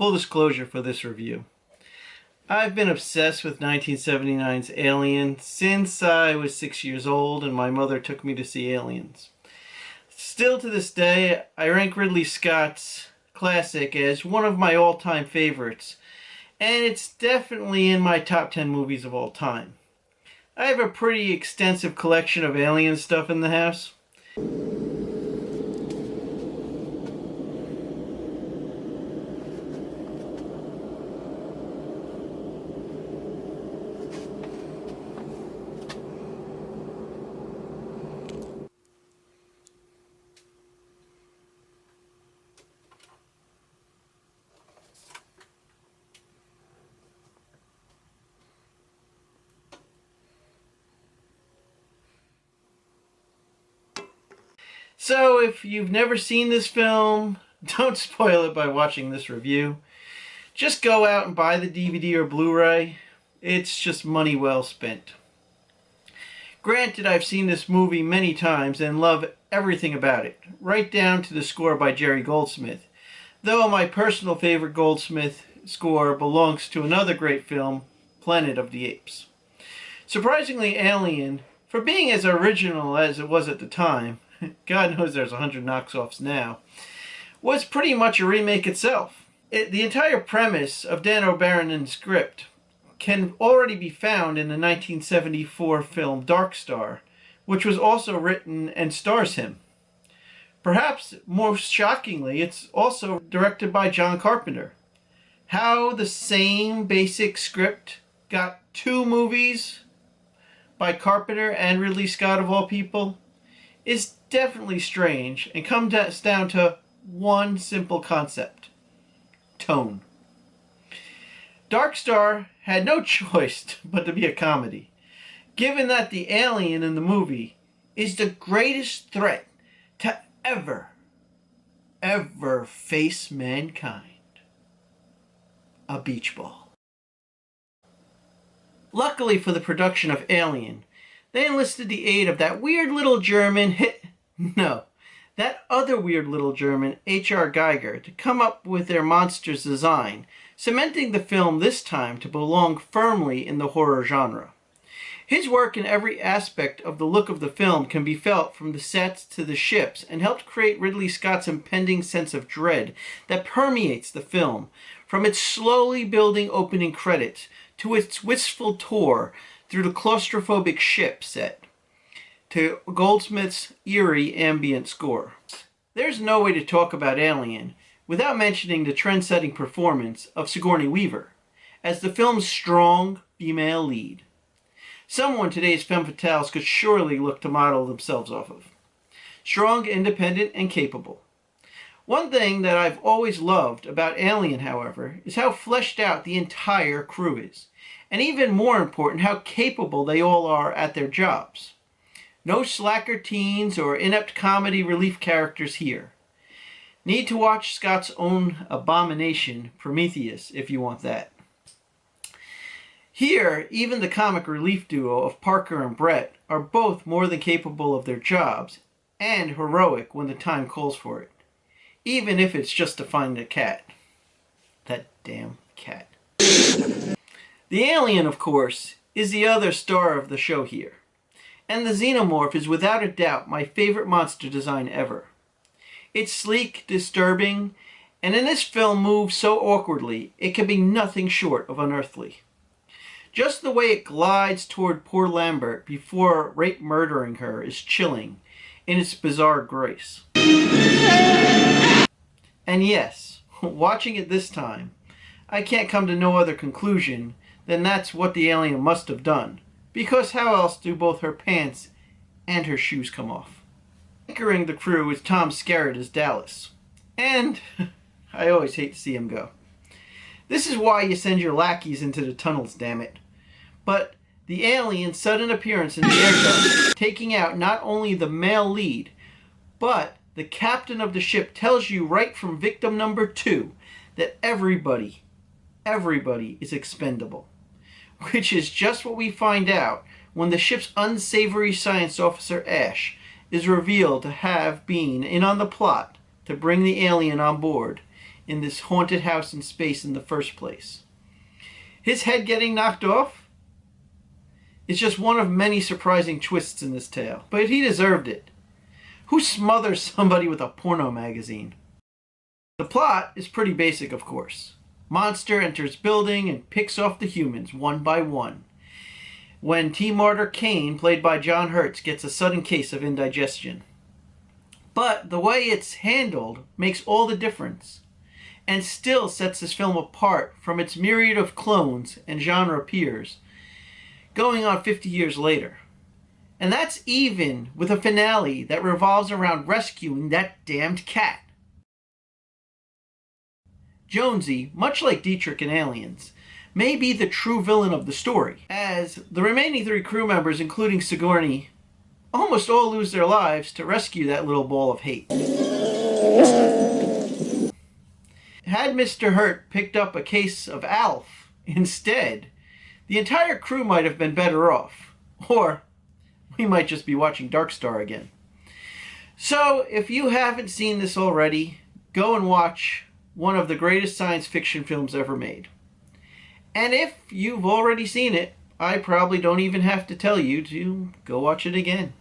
full disclosure for this review. I've been obsessed with 1979's Alien since I was 6 years old and my mother took me to see Aliens. Still to this day, I rank Ridley Scott's classic as one of my all-time favorites, and it's definitely in my top 10 movies of all time. I have a pretty extensive collection of Alien stuff in the house. So if you've never seen this film, don't spoil it by watching this review. Just go out and buy the DVD or Blu-ray. It's just money well spent. Granted, I've seen this movie many times and love everything about it, right down to the score by Jerry Goldsmith. Though my personal favorite Goldsmith score belongs to another great film, Planet of the Apes. Surprisingly, Alien, for being as original as it was at the time, God knows there's 100 knockoffs now, was pretty much a remake itself. The entire premise of Dan O'Bannien's script can already be found in the 1974 film Dark Star, which was also written and stars him. Perhaps most shockingly, it's also directed by John Carpenter. How the same basic script got two movies by Carpenter and Ridley Scott of all people is definitely strange and comes down to one simple concept: tone. Dark Star had no choice but to be a comedy, given that the alien in the movie is the greatest threat to ever face mankind. A beach ball. Luckily for the production of Alien, they enlisted the aid of that weird little German that other weird little German, H.R. Giger, to come up with their monster's design, cementing the film this time to belong firmly in the horror genre. His work in every aspect of the look of the film can be felt from the sets to the ships and helped create Ridley Scott's impending sense of dread that permeates the film, from its slowly building opening credits to its wistful tour through the claustrophobic ship set, to Goldsmith's eerie ambient score. There's no way to talk about Alien without mentioning the trend-setting performance of Sigourney Weaver as the film's strong female lead. Someone today's femme fatales could surely look to model themselves off of. Strong, independent, and capable. One thing that I've always loved about Alien, however, is how fleshed out the entire crew is. And even more important, how capable they all are at their jobs. No slacker teens or inept comedy relief characters here. Need to watch Scott's own abomination, Prometheus, if you want that. Here, even the comic relief duo of Parker and Brett are both more than capable of their jobs, and heroic when the time calls for it. Even if it's just to find a cat. That damn cat. The alien, of course, is the other star of the show here. And the xenomorph is without a doubt my favorite monster design ever. It's sleek, disturbing, and in this film moves so awkwardly it can be nothing short of unearthly. Just the way it glides toward poor Lambert before rape murdering her is chilling in its bizarre grace. And yes, watching it this time, I can't come to no other conclusion than that's what the alien must have done, because how else do both her pants and her shoes come off? Anchoring the crew is Tom Skerritt as Dallas, and I always hate to see him go. This is why you send your lackeys into the tunnels, damn it. But the alien's sudden appearance in the air duct, taking out not only the male lead, but the captain of the ship, tells you right from victim number 2 that everybody is expendable. Which is just what we find out when the ship's unsavory science officer Ash is revealed to have been in on the plot to bring the alien on board in this haunted house in space in the first place. His head getting knocked off? It's just one of many surprising twists in this tale. But he deserved it. Who smothers somebody with a porno magazine? The plot is pretty basic, of course. Monster enters building and picks off the humans one by one. When T-Martyr Kane, played by John Hurt, gets a sudden case of indigestion. But the way it's handled makes all the difference, and still sets this film apart from its myriad of clones and genre peers, going on 50 years later. And that's even with a finale that revolves around rescuing that damned cat. Jonesy, much like Dietrich in Aliens, may be the true villain of the story, as the remaining 3 crew members, including Sigourney, almost all lose their lives to rescue that little ball of hate. Had Mr. Hurt picked up a case of Alf instead, the entire crew might have been better off. Or we might just be watching Dark Star again. So, if you haven't seen this already, go and watch one of the greatest science fiction films ever made. And if you've already seen it, I probably don't even have to tell you to go watch it again.